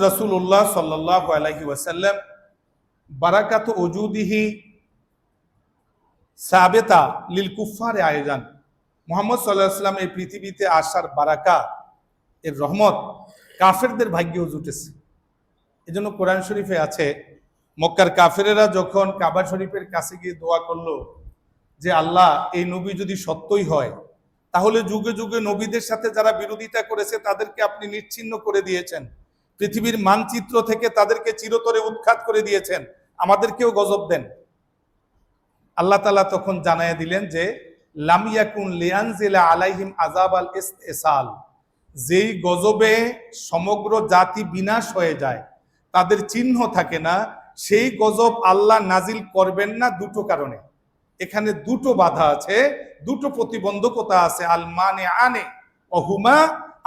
রাসূলুল্লাহ সাল্লাল্লাহু আলাইহি ওয়াসাল্লাম বারাকাতু ওজুদিহি সাবেতা লিল কুফফারে আয়োজন। মুহাম্মদ সাল্লাল্লাহু আলাইহি ওয়াসাল্লাম এই পৃথিবীতে আসার বারাকা, এর রহমত কাফেরদের ভাগ্যে জুটেছে। এজন্য কোরআন শরীফে আছে, মক্কার কাফেরেরা যখন কাবা শরীফের কাছে গিয়ে দোয়া করলো যে আল্লাহ, এই নবী যদি সত্যই হয় তাহলে যুগে যুগে নবীদের সাথে যারা বিরোধিতা করেছে তাদেরকে আপনি নিশ্চিহ্ন করে দিয়েছেন, পৃথিবীর মানচিত্র থেকে তাদেরকে চিরতরে উৎখাত করে দিয়েছেন, আমাদেরকেও গজব দেন। আল্লাহ তাআলা তখন জানায় দিলেন যে লাম ইয়াকুন লিয়ানজিলা আলাইহিম আযাবাল ইসতিসাল, যেই গজবে সমগ্র জাতি বিনাশ হয়ে যায়, তাদের চিহ্ন থাকে না, সেই গজব আল্লাহ নাজিল করবেন না দুটো কারণে। এখানে দুটো বাধা আছে, দুটো প্রতিবন্ধকতা আছে। আল মানে আনে অহুমা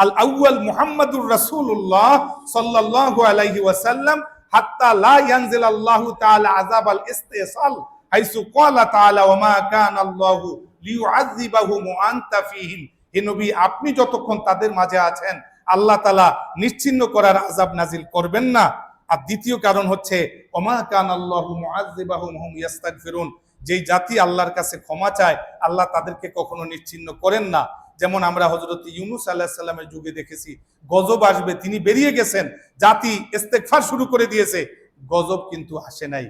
আল আউয়াল মুহাম্মাদুর রাসূলুল্লাহ সাল্লাল্লাহু আলাইহি ওয়াসাল্লাম হাত্তা লা ইয়ানজিলাল্লাহু তাআলা আযাবাল ইসতিসাল হাইসু ক্বালা তাআলা ওয়া মা কানা আল্লাহু লিয়ুআযযিবাহুম ওয়া আনতা ফীহিম। হে নবী, আপনি যতক্ষণ তাদের মাঝে আছেন আল্লাহ তাআলা নিশ্চিহ্ন করার আযাব নাজিল করবেন না। আর দ্বিতীয় কারণ হচ্ছে ওয়া মা কানা আল্লাহু মুআযযিবাহুম হুম ইস্তাগফিরুন, যেই জাতি আল্লাহর কাছে ক্ষমা চায় আল্লাহ তাদেরকে কখনো নিশ্চিহ্ন করেন না। যেমন আমরা হযরত ইউনূস আলাইহিস সালামের যুগে দেখেছি, গজব আসবে, তিনি বেরিয়ে গেছেন, জাতি ইস্তেগফার শুরু করে দিয়েছে, গজব কিন্তু আসে নাই।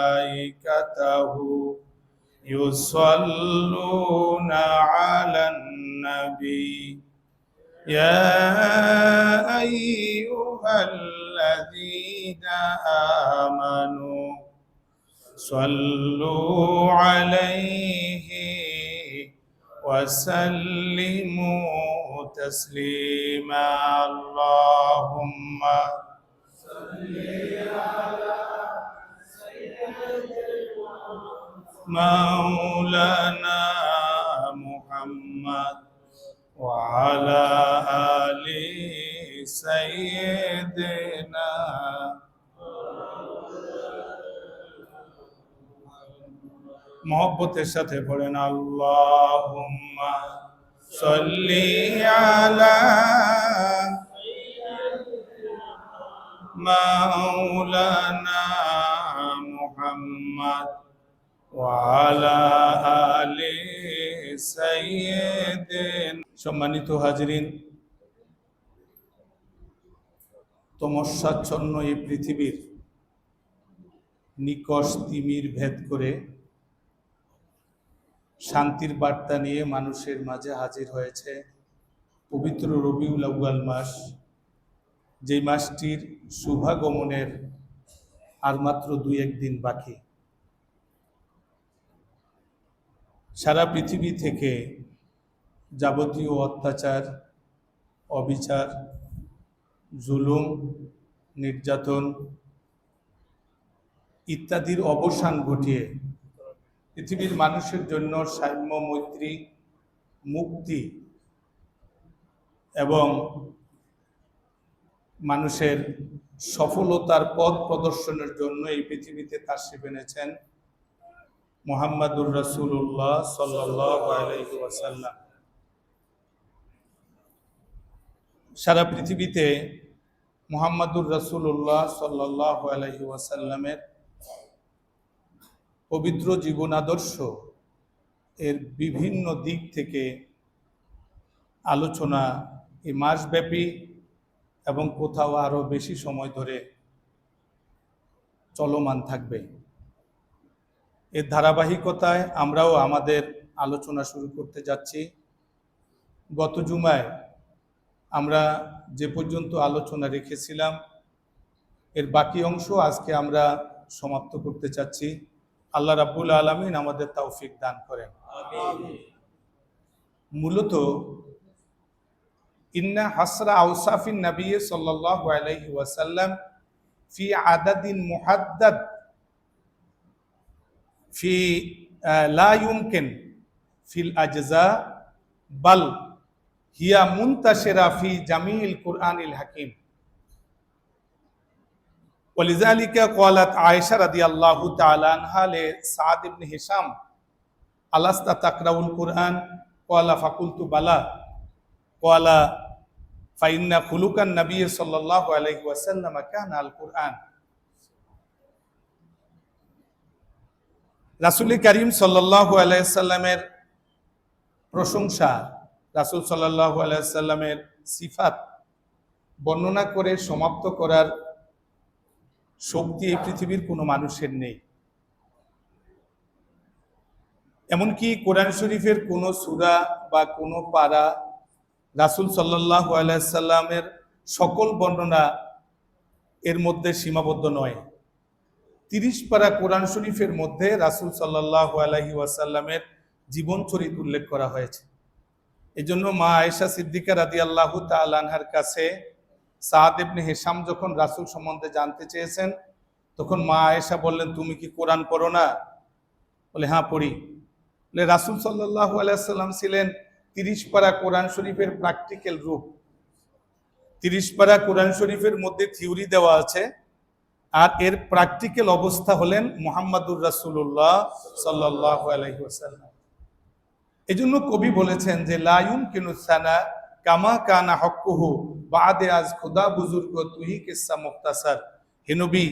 মালাইকাতাহু ইউসাল্লুনা আলান নবী ইয়া আইয়ুহাল্লাযীনা আমানু صلوا عليه وسلموا تسليما اللهم صل على سيدنا مولانا محمد وعلى آل سيدنا मोहब्बतेर साथे पढ़ेन अल्लाहुम्मा सल्ली आला मौलाना मुहम्मद वा आला आलि साय्यिदिना। सम्मानित हाजिरिन, तमस्याच्छन्न এই পৃথিবীর নিকষ তিমির ভেদ করে শান্তির বার্তা নিয়ে মানুষের মাঝে হাজির হয়েছে পবিত্র রবিউল আউয়াল মাস, যেই মাসটির শুভাগমনের আর মাত্র 2-1 দিন বাকি। সারা পৃথিবী থেকে যাবতীয় অত্যাচার, অবিচার, জুলুম, নির্যাতন ইত্যাদির অবসান ঘটিয়ে পৃথিবীর মানুষের জন্য সাম্য, মৈত্রী, মুক্তি এবং মানুষের সফলতার পথ প্রদর্শনের জন্য এই পৃথিবীতে তাশরিফ এনেছেন মুহাম্মাদুর রাসূলুল্লাহ সাল্লাল্লাহু আলাইহি ওয়াসাল্লাম। সারা পৃথিবীতে মুহাম্মাদুর রাসূলুল্লাহ সাল্লাল্লাহু আলাইহি ওয়াসাল্লামের পবিত্র জীবন আদর্শ এর বিভিন্ন দিক থেকে আলোচনা এই মাসব্যাপী এবং কোথাও আরও বেশি সময় ধরে চলমান থাকবে। এর ধারাবাহিকতায় আমরাও আমাদের আলোচনা শুরু করতে যাচ্ছি। গত জুমায় আমরা যে পর্যন্ত আলোচনা রেখেছিলাম এর বাকি অংশ আজকে আমরা সমাপ্ত করতে চাচ্ছি। আল্লাহ রাব্বুল আলামিন আমাদের তৌফিক দান করেন, আমিন। মূলত ইন্না হাসরা আওসাফিন নবী সাল্লাল্লাহু আলাইহি ওয়াসাল্লাম ফি আদাদিন মুহাদ্দাদ ফি লা ইউমকিন ফিল আজজা বাল হিয়া মুনতাশিরা ফি জামিল কুরআনিল হাকিম। ولذلك قالت عائشة رضي الله تعالى عنها لسعد بن هشام ألست تقرأ القرآن؟ قال فقلت بلى قال ফাইন্না খুলুকান নবী সাল্লাল্লাহু আলাইহি ওয়াসাল্লাম কানা আল কুরআন। রাসূল করিম সাল্লাল্লাহু আলাইহি সাল্লামের প্রশংসা, রাসূল সাল্লাল্লাহু আলাইহি সাল্লামের সিফাত বর্ণনা করে সমাপ্ত করার শক্তি এই পৃথিবীর কোনো মানুষের নেই। এমনকি কোরআন শরীফের কোনো সূরা বা কোনো পারা রাসূল সাল্লাল্লাহু আলাইহি সাল্লামের সকল বর্ণনা এর মধ্যে সীমাবদ্ধ নয়। 30 পারা কোরআন শরীফের মধ্যে রাসূল সাল্লাল্লাহু আলাইহি ওয়াসাল্লামের জীবন চরিত উল্লেখ করা হয়েছে। এজন্য মা আয়েশা সিদ্দিকা রাদিয়াল্লাহু তাআলা আনহার কাছে সাদ ইবনে হিশাম যখন রাসূল সম্বন্ধে জানতে চেয়েছেন, তখন মা আয়েশা বললেন, তুমি কি কোরআন পড়ো না? বলে, হ্যাঁ পড়ি। বলে, রাসূল সাল্লাল্লাহু আলাইহি সাল্লাম ছিলেন 30 পারা কোরআন শরীফের প্র্যাকটিক্যাল রূপ। 30 পারা কোরআন শরীফের মধ্যে থিওরি দেওয়া আছে, আর এর প্র্যাকটিক্যাল অবস্থা হলেন মুহাম্মাদুর রাসূলুল্লাহ সাল্লাল্লাহু আলাইহি ওয়াসাল্লাম। এজন্য কবি বলেছেন যে লা ইউমকিনু সানা কামা কানা হক্কুহু বাদে আজ খুদা বুজুর্গ তুই কিসসা মুখতাসার। হে নবী,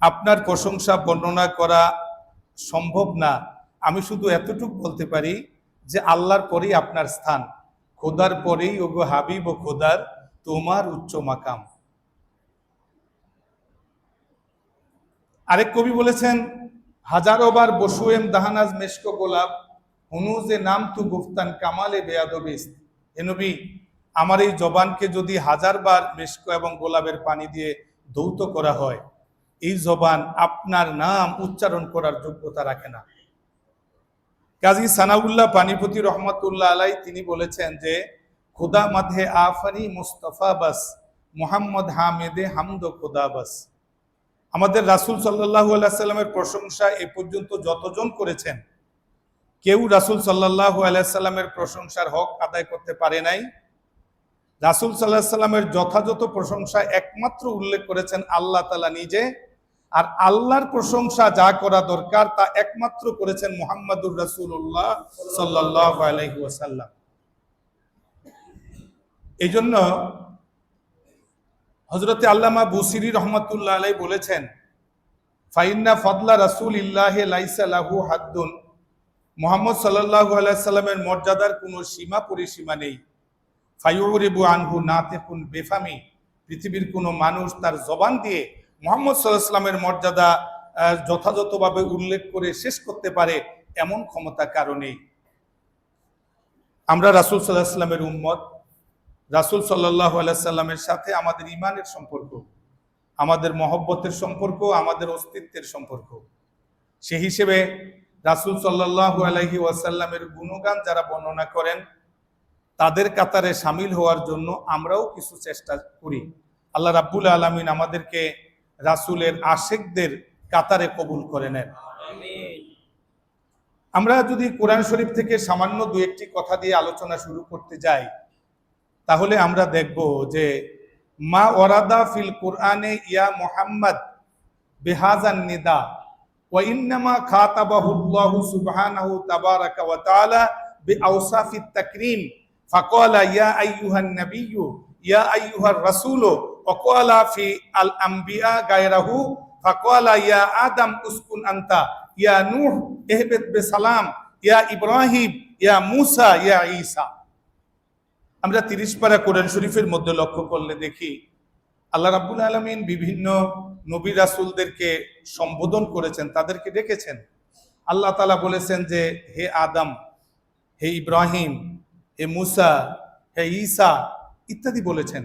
আপনার প্রশংসা বর্ণনা করা সম্ভব না। আমি শুধু এতটুকু বলতে পারি যে আল্লাহর পরেই আপনার স্থান, খোদার পরেই ওগো হাবিব ও খোদার তোমার উচ্চ মাকাম। আরেক কবি বলেছেন, হাজারো বার বসুয়েম দাহানাজ মেশক গোলাপ হুনুজে নাম তু গুফতান কামালে বেয়াদবিস। হে নবী, আমার এই জবানকে যদি 1000 বার মেশক এবং গোলাপের পানি দিয়ে ধৌত করা হয়, এই জবান আপনার নাম উচ্চারণ করার যোগ্যতা রাখে না। কাজী সানাউল্লাহ পানিপতি রহমাতুল্লাহ আলাই তিনি বলেছেন যে খুদা মাধে আফানি মুস্তাফা বাস মুহাম্মদ হামেদে হামদ খুদা বাস। আমাদের রাসূল সাল্লাল্লাহু আলাইহি সাল্লামের প্রশংসা এ পর্যন্ত যতজন করেছেন, কেউ রাসূল সাল্লাল্লাহু আলাইহি সাল্লামের প্রশংসার হক আদায় করতে পারে নাই। রাসূল সাল্লাল্লাহু আলাইহি সাল্লামের যথাযথ প্রশংসা একমাত্র উল্লেখ করেছেন আল্লাহ তাআলা নিজে, আর আল্লাহর প্রশংসা যা করা দরকার তা একমাত্র করেছেন মুহাম্মাদুর রাসূলুল্লাহ সাল্লাল্লাহু আলাইহি ওয়াসাল্লাম। এইজন্য হযরতে আল্লামা বুসিরি রহমাতুল্লাহ আলাইহি বলেছেন, ফাইন্না ফাদলা রাসূলিল্লাহি লাইসা লাহু হাদ্দুন। মুহাম্মদ সাল্লাল্লাহু আলাইহি সাল্লামের মর্যাদার কোনো সীমা পরিসীমা নেই। ফায়ুরিবু আনহু নাতিকুন বেফামি। পৃথিবীর কোনো মানুষ তার জবান দিয়ে মুহাম্মদ সাল্লাল্লাহু আলাইহি সাল্লামের মর্যাদা যথাযথভাবে উল্লেখ করে শেষ করতে পারে এমন ক্ষমতা কারো নেই। আমরা রাসূল সাল্লাল্লাহু আলাইহি সাল্লামের উম্মত। রাসূল সাল্লাল্লাহু আলাইহি সাল্লামের সাথে আমাদের ঈমানের সম্পর্ক, আমাদের মহব্বতের সম্পর্ক, আমাদের অস্তিত্বের সম্পর্ক। সেই হিসেবে রাসূল সাল্লাল্লাহু আলাইহি ওয়াসাল্লামের গুণগান যারা বর্ণনা করেন, তাদের কাতারে শামিল হওয়ার জন্য আমরাও কিছু চেষ্টা করি। আল্লাহ রাব্বুল আলামিন আমাদেরকে রাসূলের আশিকদের কাতারে কবুল করে নেন। আমরা যদি কোরআন শরীফ থেকে সামান্য দু একটি কথা দিয়ে আলোচনা শুরু করতে যাই, তাহলে আমরা দেখব যে মা ওয়ারাদা ফিল কুরআনে ইয়া মুহাম্মদ বিহাজান নিদা ওয়া ইন্নামা খাতাবাহুল্লাহু সুবহানাহু তাবারাকা ওয়া তাআলা বিআওসাফিত তাকরীম ফাকালা ইয়া আইয়ুহান নাবিয়্যু ইয়া আইয়ুহার রাসূলু ওয়া ক্বালা ফি আল আমবিয়া গায়রাহু ফাকালা ইয়া আদম উসকুন আনতা ইয়া নূহ ইহবিত বিসালাম ইয়া ইব্রাহিম ইয়া মূসা ইয়া ঈসা। আমরা 30 পারা কোরআন শরীফের মধ্যে লক্ষ্য করলে দেখি আল্লাহ রাব্বুল আলামিন বিভিন্ন নবী রাসূলদেরকে সম্বোধন করেছেন, তাদেরকে ডেকেছেন। আল্লাহ তাআলা বলেছেন যে হে আদম, হে ইব্রাহিম, হে মূসা, হে ঈসা ইত্যাদি বলেছেন।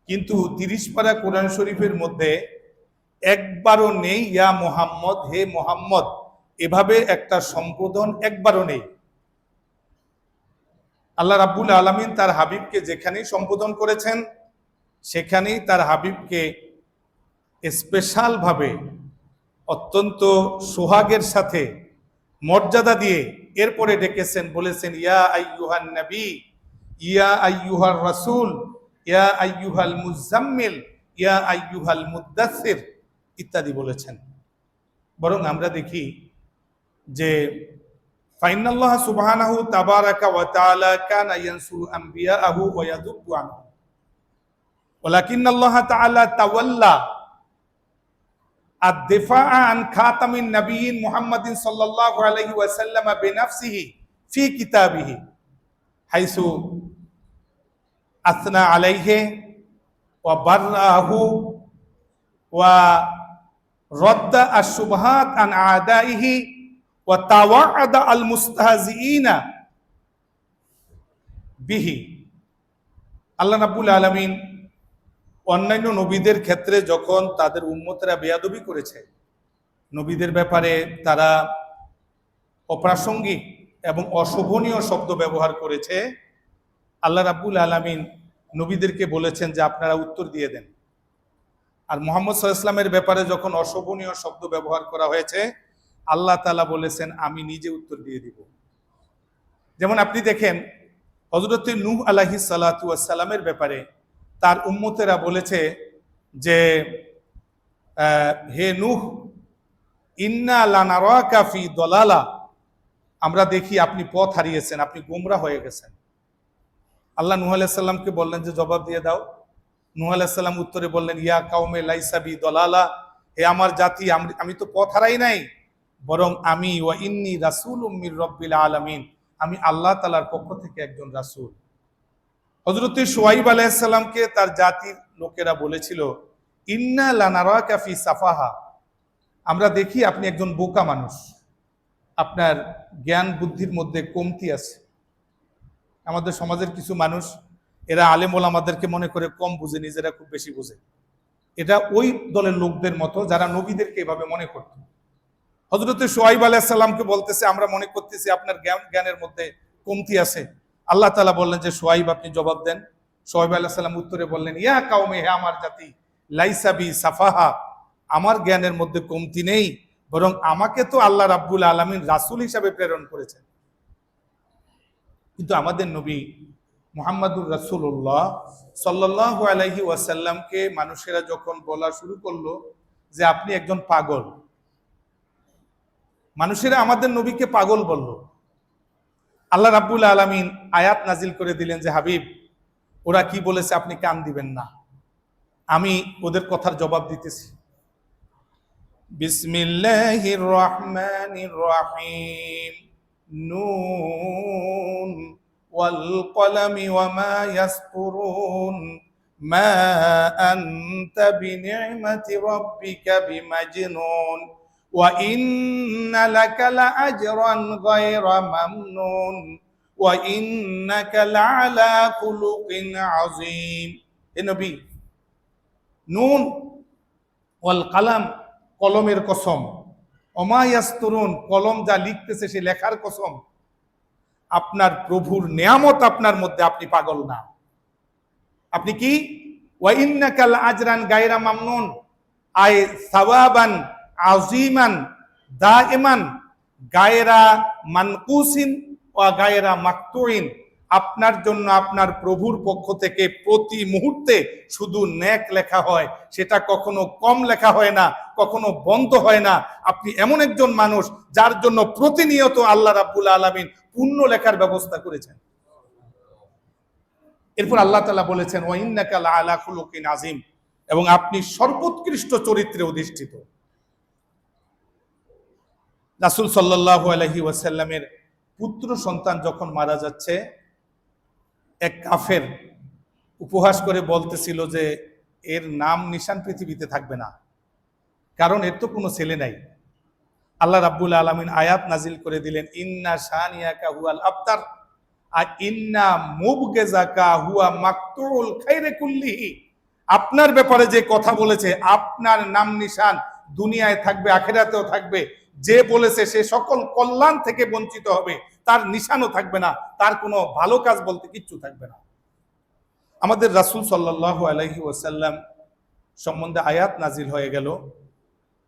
কিন্তু 30 পারা কোরআন শরীফের মধ্যে একবারও নেই ইয়া মুহাম্মদ, হে মুহাম্মদ এভাবে একটা সম্বোধন একবারও নেই। আল্লাহ রাব্বুল আলামিন তার হাবিবকে যেখানেই সম্বোধন করেছেন, সেখানেই তার হাবিবকে স্পেশাল ভাবে অত্যন্ত সোহাগের সাথে মর্যাদা দিয়ে এরপরে ডেকেছেন, বলেছেন ইয়া আইয়ুহান নবী, ইয়া আইয়ুহার রাসূল, ইয়া আইয়ুহাল মুজাম্মিল, ইয়া আইয়ুহাল মুদ্দাসসির ইত্যাদি বলেছেন। বরং আমরা দেখি যে ফাইনাল্লাহ সুবহানাহু তাবারাকা ওয়া তাআলা কানা ইয়ানসুরু আমবিয়াহু ওয়া ইয়াদুব্বু আনহুম। ওয়ালাকিন্নাল্লাহ তাআলা তাওয়াল্লা আদ-দিফাআ আন খাতামিন নাবিয়্যিন মুহাম্মাদিন সাল্লাল্লাহু আলাইহি ওয়াসাল্লাম বিনাফসিহি ফি কিতাবিহি হাইসু আসনা আলাইহি ওয়া বাররাহু ওয়া রাদ্দা আশ-শুবহাত আন আদাইহি ওয়া তাওয়াআদা আল-মুস্তাহজিইনা বিহি। আল্লাহ রাব্বুল আলামিন অন্যান্য নবীদের ক্ষেত্রে যখন তাদের উম্মতেরা বেয়াদবি করেছে, নবীদের ব্যাপারে তারা অপ্রাসঙ্গিক এবং অশোভনীয় শব্দ ব্যবহার করেছে, আল্লাহ রাব্বুল আলামিন নবীদেরকে বলেছেন যে আপনারা উত্তর দিয়ে দেন। আর মুহাম্মদ সাল্লাল্লাহু আলাইহি ওয়াসাল্লামের ব্যাপারে যখন অশোভনীয় শব্দ ব্যবহার করা হয়েছে, আল্লাহ তাআলা বলেছেন আমি নিজে উত্তর দিয়ে দিব। যেমন আপনি দেখেন হযরত নূহ আলাইহিস সালাতু ওয়াস সালামের ব্যাপারে তার উম্মতেরা বলেছে যে হে নূহ ইন্না লানারাকা ফি দলালা, আমরা দেখি আপনি পথ হারিয়েছেন, আপনি গোমরা হয়ে গেছেন। আল্লাহ নূহ আলাইহিস সালামকে বললেন যে জবাব দিয়ে দাও। নূহ আলাইহিস সালাম উত্তরে বললেন ইয়া কাউমে লাইসা বি দলালা, হে আমার জাতি আমি তো পথ হারাই নাই, বরং আমি ওয়া ইন্নী রাসূলুম মির রাব্বিল আলামিন, আমি আল্লাহ তাআলার পক্ষ থেকে একজন রাসূল। হযরত শুআইব আলাইহিস সালামকে তার জাতির লোকেরা বলেছিল ইন্না লানারাকা ফি সাফাহা, আমরা দেখি আপনি একজন বোকা মানুষ, আপনার জ্ঞান বুদ্ধির মধ্যে কমতি আছে। আমাদের সমাজের কিছু মানুষ এরা আলেম ওলামাদেরকে মনে করে কম বুঝে, নিজেরা খুব বেশি বুঝে। এটা ওই দলের লোকদের মতো যারা নবীদেরকে এভাবে মনে করত। হযরত শুআইব আলাইহিস সালামকে বলতেছে আমরা মনে করতেছি আপনার জ্ঞানের মধ্যে কমতি আছে। আল্লাহ তাআলা বললেন যে শুআইব আপনি জবাব দেন। শুআইব আলাইহিস সালাম উত্তরে বললেন ইয়া কাউমে, হে আমার জাতি, লাইসা বি সাফাহা, আমার জ্ঞানের মধ্যে কমতি নেই, বরং আমাকে তো আল্লাহ রাব্বুল আলামিন রাসূল হিসাবে প্রেরণ করেছেন। কিন্তু আমাদের নবী মুহাম্মাদুর রাসূলুল্লাহ সাল্লাল্লাহু আলাইহি ওয়াসাল্লামকে মানুষেরা যখন বলা শুরু করলো যে আপনি একজন পাগল, মানুষেরা আমাদের নবীকে পাগল বলল, আল্লাহ রাব্বুল আলামিন আয়াত নাজিল করে দিলেন যে হাবিব ওরা কি বলেছে আপনি কান দিবেন না, আমি ওদের কথার জবাব দিতেছি। বিসমিল্লাহির রহমানির রহিম, নুন ওয়াল কলামি ওয়া মা ইয়াসতুরুন, মা আনতা বিনি'মাতি রাব্বিকা বিমাজনুন, ওয়া ইন্না লাকা লাআজরান গায়রা মামনুন, ওয়া ইন্নাকা লাআলা খুলুকিন আযীম। হে নবী, নুন ওয়াল কালাম, কলমের কসম, ওমা ইয়াসতুরুন, কলম যা লিখতেছে সে লেখার কসম, আপনার প্রভুর নিয়ামত আপনার মধ্যে, আপনি পাগল না। আপনি কি? ওয়া ইন্নাকা লাআজরান গায়রা মামনুন, আই সাওয়াবান আযীমান দাইমান গায়রা মানকুসিন ওয়া গায়রা মাকতুইন, আপনার জন্য আপনার প্রভুর পক্ষ থেকে প্রতি মুহূর্তে শুধু নেক লেখা হয়, সেটা কখনো কম লেখা হয় না, কখনো বন্ধ হয় না। আপনি এমন একজন মানুষ যার জন্য প্রতিনিয়ত আল্লাহ রাব্বুল আলামিন পুণ্য লেখার ব্যবস্থা করেছেন। এরপর আল্লাহ তাআলা বলেছেন ওয়া ইন্নাকা লাআলা খুলুকিন আযীম, এবং আপনি সর্বোৎকৃষ্ট চরিত্রে অধিষ্ঠিত। রাসূল সাল্লাল্লাহু আলাইহি ওয়াসাল্লামের পুত্র সন্তান যখন মারা যাচ্ছে, এক কাফের উপহাস করে বলতেছিল যে এর নাম নিশান পৃথিবীতে থাকবে না, কারণ এর তো কোনো ছেলে নাই। আল্লাহ রাব্বুল আলামিন আয়াত নাজিল করে দিলেন ইন্না শানিয়াকা হুয়াল আবতার, আর ইন্না মুবগিজাকা হুয়া মাকতুল খাইরে কুল্লিহি, আপনার ব্যাপারে যে কথা বলেছে আপনার নাম নিশান দুনিয়ায় থাকবে, আখিরাতেও থাকবে, যে বলেছে সে সকল কল্যাণ থেকে বঞ্চিত হবে, তার নিশানও থাকবে না, তার কোনো ভালো কাজ বলতে কিচ্ছু থাকবে না। আমাদের রাসূল সাল্লাল্লাহু আলাইহি ওয়াসাল্লাম সম্বন্ধে আয়াত নাজিল হয়ে গেল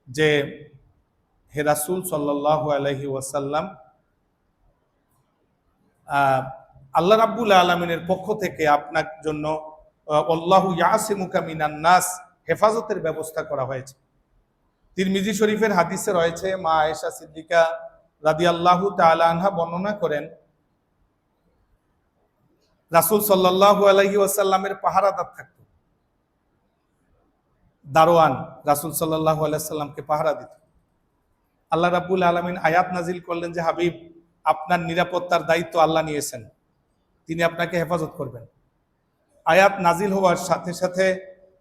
যে হে রাসূল সাল্লাল্লাহু আলাইহি ওয়াসাল্লাম, আল্লাহ রাব্বুল আলামিনের পক্ষ থেকে আপনার জন্য আল্লাহু ইয়াসিমুকা মিনান নাস, হেফাজতের ব্যবস্থা করা হয়েছে। তিরমিজি শরীফের হাদিসে রয়েছে, মা আয়েশা সিদ্দিকা রাদিয়াল্লাহু তাআলা আনহা বর্ণনা করেন রাসূল সাল্লাল্লাহু আলাইহি ওয়াসাল্লামের পাহারাদার থাকতো। দারোয়ান রাসূল সাল্লাল্লাহু আলাইহি সাল্লামকে পাহারা দিত। আল্লাহ রাব্বুল আলামিন আয়াত নাজিল করলেন যে হাবিব, আপনার নিরাপত্তার দায়িত্ব আল্লাহ নিয়েছেন, তিনি আপনাকে হেফাজত করবেন। আয়াত নাজিল হওয়ার সাথে সাথে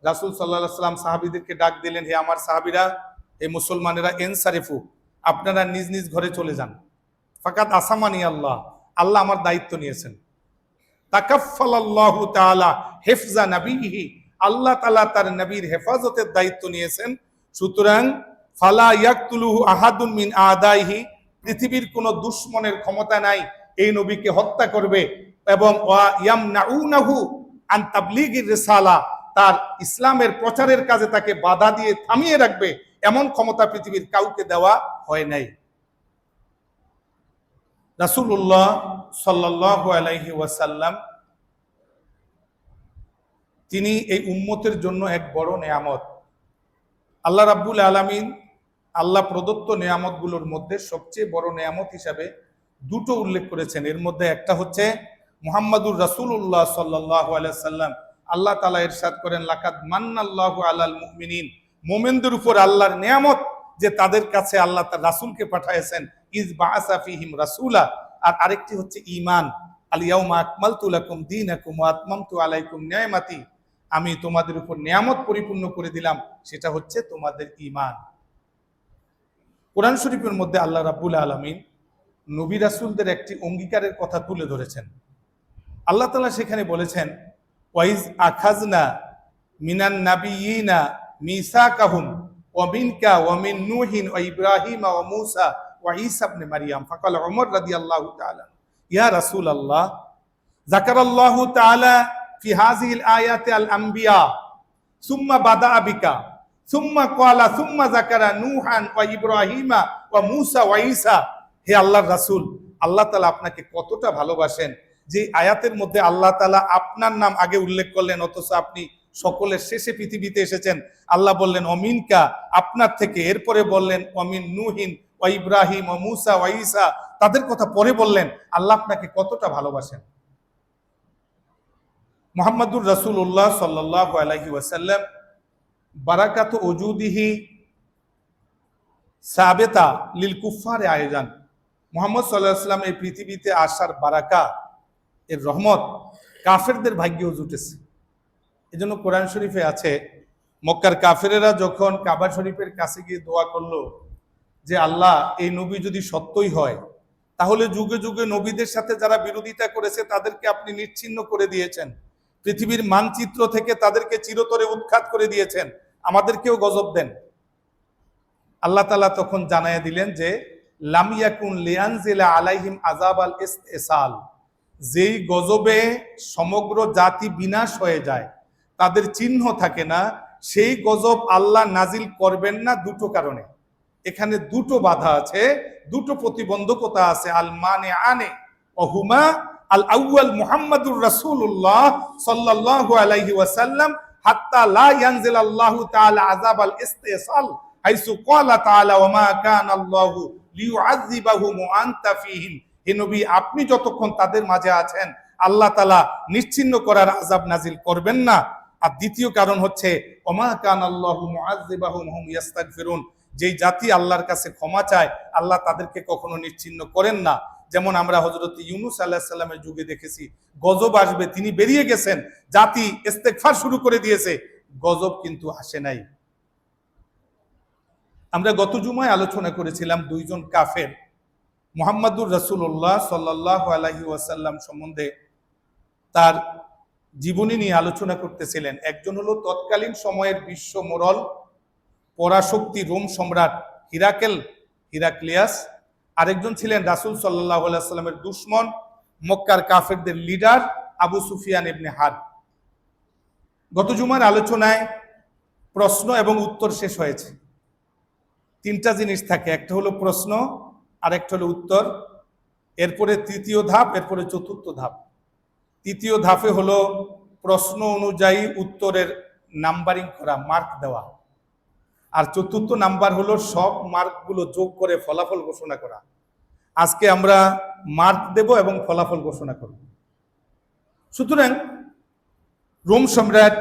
রাসূল সাল্লাল্লাহু আলাইহি সাল্লাম সাহাবীদেরকে ডাক দিলেন, হে আমার সাহাবীরা, হে মুসলমানেরা, এনসারিফু, আপনারা নিজ নিজ ঘরে চলে যান। ফাকাত আসামানি আল্লাহ, আল্লাহ আমার দায়িত্ব নিয়েছেন। তাকাফফালাল্লাহু তাআলা হিফজা নবিহি, আল্লাহ তাআলা তার নবীর হেফাজতের দায়িত্ব নিয়েছেন। সুতরাং ফালা ইয়াকতুলুহু আহাদুন মিন আদাইহি, পৃথিবীর কোনো দুশমনের ক্ষমতা নাই এই নবীকে হত্যা করবে, এবং ওয়া ইয়ামনাউনাহু আন তাবলীগির রিসালা, তার ইসলামের প্রচারের কাজে তাকে বাধা দিয়ে থামিয়ে রাখবে, এমন ক্ষমতা পৃথিবীর কাউকে দেওয়া হয় নাই। রাসূলুল্লাহ সাল্লাল্লাহু আলাইহি ওয়াসাল্লাম তিনি এই উম্মতের জন্য এক বড় নেয়ামত। আল্লাহ রাব্বুল আলামিন আল্লাহ প্রদত্ত নেয়ামতগুলোর মধ্যে সবচেয়ে বড় নেয়ামত হিসাবে দুটো উল্লেখ করেছেন। এর মধ্যে একটা হচ্ছে মুহাম্মাদুর রাসূলুল্লাহ সাল্লাল্লাহু আলাইহি সাল্লাম। আল্লাহ তাআলা ইরশাদ করেন, লাকাদ মান্নাল্লাহু আলাল মুমিনিন, মুমিনদের উপর আল্লাহর নেয়ামত যে তাদের কাছে আল্লাহ তার রাসূলকে পাঠিয়েছেন, ইজ বাআসা ফীহিম রাসূলা। আর আরেকটি হচ্ছে ঈমান, আল ইয়াউমা আকমালতু লাকুম দীনাকুম ওয়া আতমামতু আলাইকুম নিয়ামাতি, আমি তোমাদের উপর নিয়ামত পরিপূর্ণ করে দিলাম, সেটা হচ্ছে তোমাদের ঈমান। কোরআন শরীফের মধ্যে আল্লাহ রাব্বুল আলামিন নবী রাসূলদের একটি অঙ্গীকারের কথা তুলে ধরেছেন। আল্লাহ তাআলা সেখানে বলেছেন, ওয়াইজ আখাজনা মিনান নাবিয়িনা মিসাকাহুম ওয়া মিনকা ওয়া মিন নূহিন ওয়া ইব্রাহিম ওয়া মূসা ওয়া ঈসা ইবনে মারইয়াম। ফাকাল উমর রাদিয়াল্লাহু তাআলা, ইয়া রাসূলুল্লাহ, যাকারাল্লাহু তাআলা ফি হাযিহিল আয়াতি আল আম্বিয়া সুম্মা বাদাআ বিকা সুম্মা ক্বালা সুম্মা যাকারা নূহান ওয়া ইব্রাহিমা ওয়া মূসা ওয়া ঈসা। হে আল্লাহর রাসূল, আল্লাহ তাআলা আপনাকে কতটা ভালোবাসেন যে আয়াতের মধ্যে আল্লাহ তাআলা আপনার নাম আগে উল্লেখ করলেন, অথচ আপনি সকলের শেষে পৃথিবীতে এসেছেন। আল্লাহ বললেন অমিনকা, আপনার থেকে, এরপরে বললেন অমিন নূহিন ওয়া ইব্রাহিম ওয়া মূসা ওয়া ঈসা, তাদের কথা পরে বললেন। আল্লাহ আপনাকে কতটা ভালোবাসেন। মুহাম্মাদুর রাসূলুল্লাহ সাল্লাল্লাহু আলাইহি ওয়াসাল্লাম বারাকাতু ওজুদিহি সাবেতা লিল কুফফারে আয়োজন। মুহাম্মদ সাল্লাল্লাহু আলাইহি ওয়াসাল্লাম এই পৃথিবীতে আসার বারাকা, এর রহমত কাফেরদের ভাগ্যেও জুটেছে। এজন্য কোরআন শরীফে আছে, মক্কার কাফেরেরা যখন কাবা শরীফের কাছে গিয়ে দোয়া করলো যে আল্লাহ, এই নবী যদি সত্যই হয়, তাহলে যুগে যুগে নবীদের সাথে যারা বিরোধিতা করেছে তাদেরকে আপনি নিচ্ছিন্ন করে দিয়েছেন, পৃথিবীর মানচিত্র থেকে তাদেরকে চিরতরে উৎখাত করে দিয়েছেন, আমাদেরকেও গজব দেন। আল্লাহ তাআলা তখন জানায়া দিলেন যে লাম ইয়াকুন লিয়ানজিলা আলাইহিম আযাব আল ইসতিসাল, যেই গজবে সমগ্র জাতি বিনাশ হয়ে যায়, তাদের চিহ্ন থাকে না, সেই গজব আল্লাহ নাজিল করবেন না দুটো কারণে। এখানে দুটো বাধা আছে, দুটো প্রতিবন্ধকতা আছে। আল মানে আনে ওহুমা আল আউয়াল মুহাম্মাদুর রাসূলুল্লাহ সাল্লাল্লাহু আলাইহি ওয়াসাল্লাম হাত্তা লা ইয়ানজিলাল্লাহু তাআলা আযাব আল ইসতিসাল হাইসু ক্বালা তাআলা ওয়া মা কানা আল্লাহু লিয়ুআযিবাহুম ওয়া আনতা ফীহিম। হে নবী, আপনি যতক্ষণ তাদের মাঝে আছেন আল্লাহ তাআলা নিশ্চিন্ন করার আযাব নাজিল করবেন না। আর দ্বিতীয় কারণ হচ্ছে ওয়া মা কানা আল্লাহু মুআযিবাহুম হুম ইস্তাগফিরুন, যেই জাতি আল্লাহর কাছে ক্ষমা চায় আল্লাহ তাদেরকে কখনো নিশ্চিন্ন করেন না। যেমন আমরা হযরত ইউনূস আলাইহিস সালামের যুগে দেখেছি, গজব আসবে, তিনি বেরিয়ে গেছেন, জাতি ইস্তেগফার শুরু করে দিয়েছে, গজব কিন্তু আসে নাই। আমরা গত জুমায় আলোচনা করেছিলাম দুইজন কাফের মুহাম্মাদুর রাসূলুল্লাহ সাল্লাল্লাহু আলাইহি ওয়াসাল্লাম সম্বন্ধে তার জীবনী নিয়ে আলোচনা করতেছিলেন। একজন হলো তৎকালীন সময়ের বিশ্ব মোড়ল পরাশক্তি রোম সম্রাট হিরাক্লিয়াস, আরেকজন ছিলেন রাসূল সাল্লাল্লাহু আলাইহি ওয়াসাল্লামের দুশমন মক্কার কাফেরদের লিডার আবু সুফিয়ান ইবনে হারব। গত জুমার আলোচনায় প্রশ্ন এবং উত্তর শেষ হয়েছে। তিনটা জিনিস থাকে, একটা হলো প্রশ্ন, আরেকটা হলো উত্তর, এরপরে তৃতীয় ধাপ, এরপরে চতুর্থ ধাপ। তৃতীয় ধাপে হলো প্রশ্ন অনুযায়ী উত্তরের নাম্বারিং করা, মার্ক দেওয়া। আর চতুর্থ নাম্বার হলো সব মার্কগুলো যোগ করে ফলাফল ঘোষণা করা। আজকে আমরা মার্ক দেব এবং ফলাফল ঘোষণা করব। সুতরাং রোম সম্রাট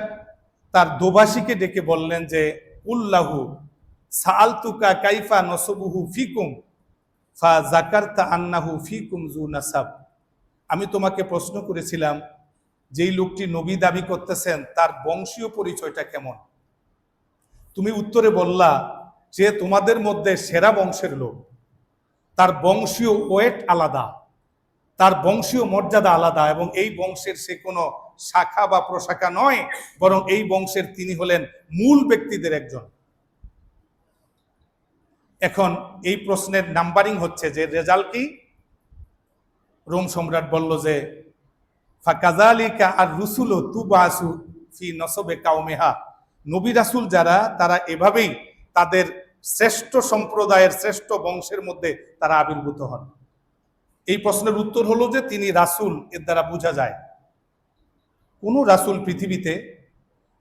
তার দোভাষীকে ডেকে বললেন যে উল্লাহু সাআলতুকা কাইফা নসবুহু ফিকুম ফা যাকারতা আন্নাহু ফিকুম যু নাসাব। আমি তোমাকে প্রশ্ন করেছিলাম যেই লোকটি নবী দাবি করতেছেন তার বংশীয় পরিচয়টা কেমন। তুমি উত্তরে বললা যে তোমাদের মধ্যে সেরা বংশের লোক, তার বংশীয় ওয়েট আলাদা, তার বংশীয় মর্যাদা আলাদা, এবং এই বংশের সে কোনো শাখা বা প্রশাখা নয়, বরং এই বংশের তিনি হলেন মূল ব্যক্তিদের একজন। এখন এই প্রশ্নের নাম্বারিং হচ্ছে যে রেজাল্ট কি। রোম সম্রাট বলল যে ফাকাযালিকা আর রুসুল তুবাসু ফি নসবে কাওমিহা, নবী রাসূল যারা তারা এভাবেই তাদের শ্রেষ্ঠ সম্প্রদায়ের শ্রেষ্ঠ বংশের মধ্যে তারা আবির্ভূত হন। এই প্রশ্নের উত্তর হলো যে তিনি রাসূল, এর দ্বারা বোঝা যায় কোন রাসূল পৃথিবীতে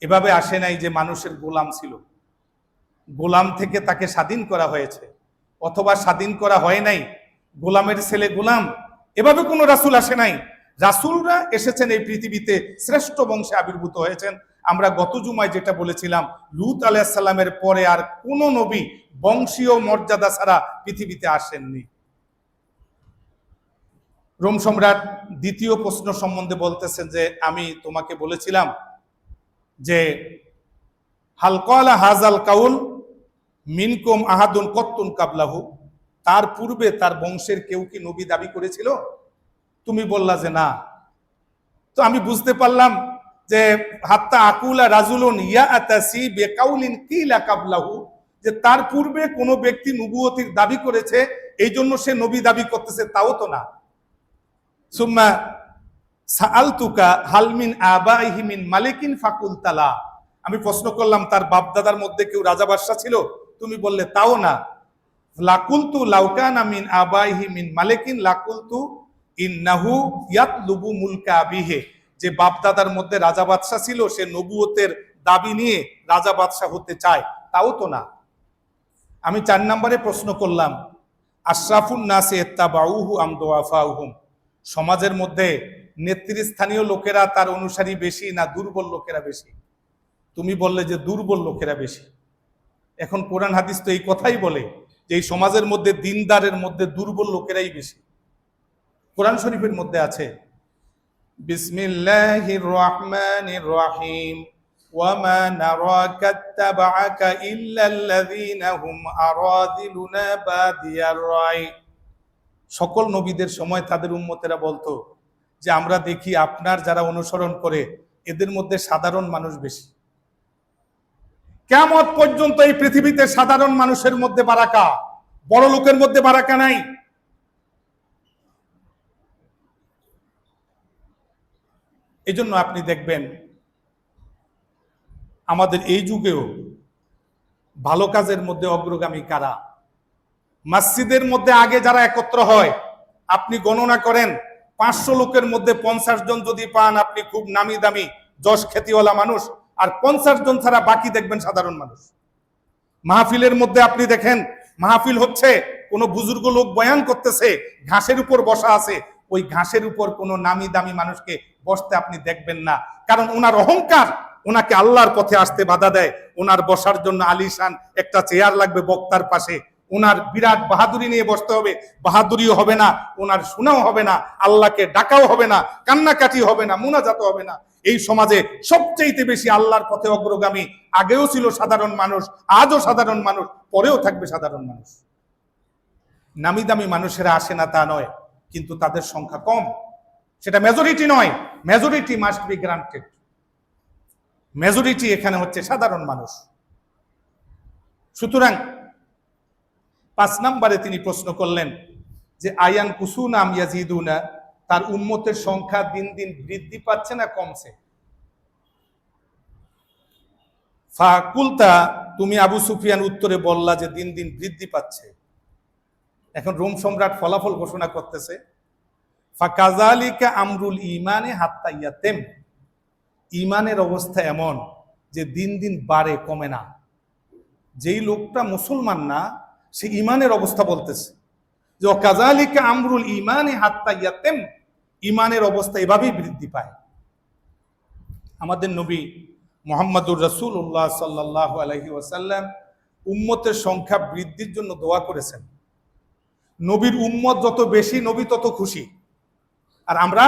এভাবে আসে নাই যে মানুষের গোলাম ছিল, গোলাম থেকে তাকে স্বাধীন করা হয়েছে, অথবা স্বাধীন করা হয় নাই, গোলামের ছেলে গোলাম, এভাবে কোনো রাসূল আসে নাই। রাসূলরা এসেছেন এই পৃথিবীতে শ্রেষ্ঠ বংশে আবির্ভূত হয়েছেন। আমরা গত জুমায় যেটা বলেছিলাম, লূত আলাইহিস সালামের পরে আর কোন নবী বংশীয় মর্যাদা ছাড়া পৃথিবীতে আসেননি। রোম সম্রাট দ্বিতীয় প্রশ্ন সম্বন্ধে বলতেছেন যে আমি তোমাকে বলেছিলাম যে হাল ক্বালা হাযাল কাউল মিনকুম আহাদুন কত্তুন কাবলাহু, তার পূর্বে তার বংশের কেউ কি নবী দাবি করেছিল? তুমি বললা যে না। তো আমি বুঝতে পারলাম যে হাত্তা আকুলা রাজুলুন ইয়াতাসি বিকাউলিন কিলা কাবলাহু, যে তার পূর্বে কোনো ব্যক্তি নবুয়তির দাবি করেছে এই জন্য সে নবী দাবি করতেছে, তাও তো না। সুম্মা সাআলতুকা হাল মিন আবাইহি মিন মালিকিন ফাকুলতা লা, আমি প্রশ্ন করলাম তার বাপদাদার মধ্যে কেউ রাজা বাদশা ছিল? তুমি বললে তাও না। লাকুলতু লাউকানা মিন আবাইহি মিন মালিকিন লাকুলতু ইন্নাহু ইয়াতলুবু মুলকা আবিহি, যে বাপদাদার মধ্যে রাজা বাদশা ছিল সে নবুয়তের দাবি নিয়ে রাজা বাদশা হতে চায়, তাও তো না। আমি 4 নম্বরে প্রশ্ন করলাম আশরাফুন নাসি ইত্তাবাউহু আম দুআফাউহুম, সমাজের মধ্যে নেতৃস্থানীয় লোকেরা তার অনুসারী বেশি না দুর্বল লোকেরা বেশি? তুমি বললে যে দুর্বল লোকেরা বেশি। এখন কোরআন হাদিস তো এই কথাই বলে যে এই সমাজের মধ্যে দিনদারের মধ্যে দুর্বল লোকেরাই বেশি। কোরআন শরীফের মধ্যে আছে বিসমিল্লাহির রহমানির রহিম ওয়ামা নারাকা তাবাআকা ইল্লাল্লাযীনা হুম আরাদিলুনা বাদিয়ার রাই। সকল নবীদের সময় তাদের উম্মতেরা বলতো যে আমরা দেখি আপনার যারা অনুসরণ করে এদের মধ্যে সাধারণ মানুষ বেশি। কিয়ামত পর্যন্ত এই পৃথিবীতে সাধারণ মানুষের মধ্যে বারাকা, বড় লোকের মধ্যে বারাকা নাই। এই জন্য আপনি দেখবেন আমাদের এই যুগেও ভালো কাজের মধ্যে অগ্রগামী কারা? মসজিদের মধ্যে আগে যারা একত্র হয়, আপনি গণনা করেন 500 লোকের মধ্যে 50 জন যদি পান আপনি খুব নামি দামি যশ খ্যাতিওয়ালা মানুষ, আর 50 জন ছাড়া বাকি দেখবেন সাধারণ মানুষ। মাহফিলের মধ্যে আপনি দেখেন, মাহফিল হচ্ছে কোনো বুজুর্গ লোক বয়ান করতেছে, ঘাসের উপর বসা আছে, ওই ঘাসের উপর কোনো নামি দামি মানুষকে বসতে আপনি দেখবেন না, কারণ ওনার অহংকার ওনাকে আল্লাহর পথে আসতে বাধা দেয়। ওনার বসার জন্য আলিশান একটা চেয়ার লাগবে বক্তার পাশে, ওনার বিরাট বাহাদুরি নিয়ে বসতে হবে, বাহাদুরিও হবে না, ওনার শোনাও হবে না, আল্লাহকে ডাকাও হবে না, কান্নাকাটি হবে না, মুনাজাতও হবে না। এই সমাজে সবচেয়ে বেশি আল্লাহর পথে অগ্রগামী আগেও ছিল সাধারণ মানুষ, আজও সাধারণ মানুষ, পরেও থাকবে সাধারণ মানুষ। নামি দামি মানুষেরা আসে না তা নয়, কিন্তু তাদের সংখ্যা কম, সেটা মেজরিটি নয়। Majority must be granted, majority এখানে হচ্ছে সাধারণ মানুষ। সুতরাং 5 নম্বরে তিনি প্রশ্ন করলেন যে আয়ান কুসুনা আম ইয়াজিদুনা, তার উম্মতের সংখ্যা দিন দিন বৃদ্ধি পাচ্ছে না কমছে? ফাকুলতা, তুমি আবু সুফিয়ান উত্তরে বললা যে দিন দিন বৃদ্ধি পাচ্ছে। এখন রোম সম্রাট ফলাফল ঘোষণা করতেছে ফাকাযালিকা আমরুল ঈমানে হাত্তা ইয়াতেম, ঈমানের অবস্থা এমন যে দিন দিন বাড়ে, কমে না। যেই লোকটা মুসলমান না সে ঈমানের অবস্থা বলতেছে যে ওয়াকাযালিকা আমরুল ঈমানে হাত্তা ইয়াতেম, ঈমানের অবস্থা এভাবেই বৃদ্ধি পায়। আমাদের নবী মুহাম্মাদুর রাসূলুল্লাহ সাল্লাল্লাহু আলাইহি ওয়াসাল্লাম উম্মতের সংখ্যা বৃদ্ধির জন্য দোয়া করেছেন। নবীর উম্মত যত বেশি নবী তত খুশি, আর আমরা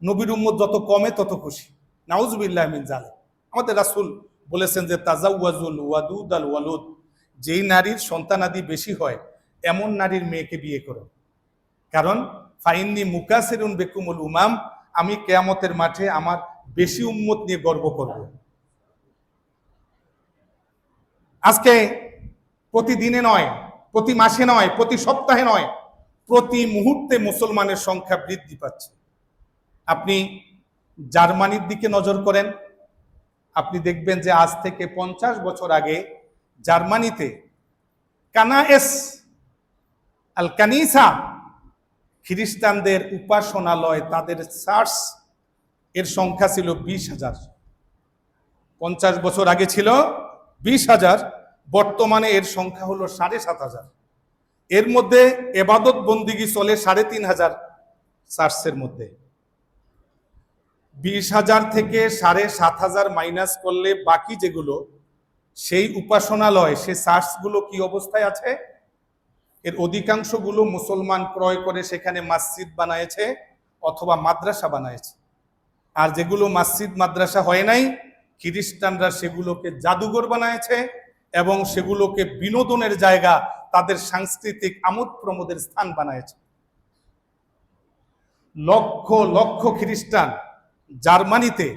নবীর উম্মত যত কমে তত খুশি। নাউজুবিল্লাহি মিন যালিক। আমাদের রাসূল বলেছেন যে তাজাওয়াজুল ওয়াদুদ আল ওয়ালুদ, যেই নারীর সন্তানাদি বেশি হয় এমন নারীর মেয়েকে বিয়ে করো, কারণ ফাইন্নি মুকাসিরুন বিকুমুল উমাম, আমি কিয়ামতের মাঠে আমার বেশি উম্মত নিয়ে গর্ব করব। আজকে প্রতিদিনে নয়, প্রতি মাসে নয়, প্রতি সপ্তাহে নয়, প্রতি মুহূর্তে মুসলমানের সংখ্যা বৃদ্ধি পাচ্ছে। আপনি জার্মানির দিকে নজর করেন, আপনি দেখবেন যে আজ থেকে 50 বছর আগে জার্মানিতে কানাএস আল কানিসা, খ্রিস্টানদের উপাসনালয়, তাদের চার্চ এর সংখ্যা ছিল 20,000। 50 বছর আগে ছিল 20,000, বর্তমানে এর সংখ্যা হলো 7,500। এর মধ্যে এবাদত বন্দিগি চলে 3,500 চার্চের মধ্যে। 20,000 থেকে 7,500 মাইনাস করলে বাকি যেগুলো, সেই উপাসনালয়, সেই চার্চগুলো কি অবস্থায় আছে? এর অধিকাংশগুলো মুসলমান ক্রয় করে সেখানে মসজিদ বানায়েছে অথবা মাদ্রাসা বানায়েছে। আর যেগুলো মসজিদ মাদ্রাসা হয় নাই, খ্রিস্টানরা সেগুলোকে জাদুঘর বানায়েছে এবং সেগুলোকে বিনোদনের জায়গা, তাদের সাংস্কৃতিক আমোদ প্রমোদের স্থান বানায়েছে। লক্ষ লক্ষ খ্রিস্টান জার্মানিতে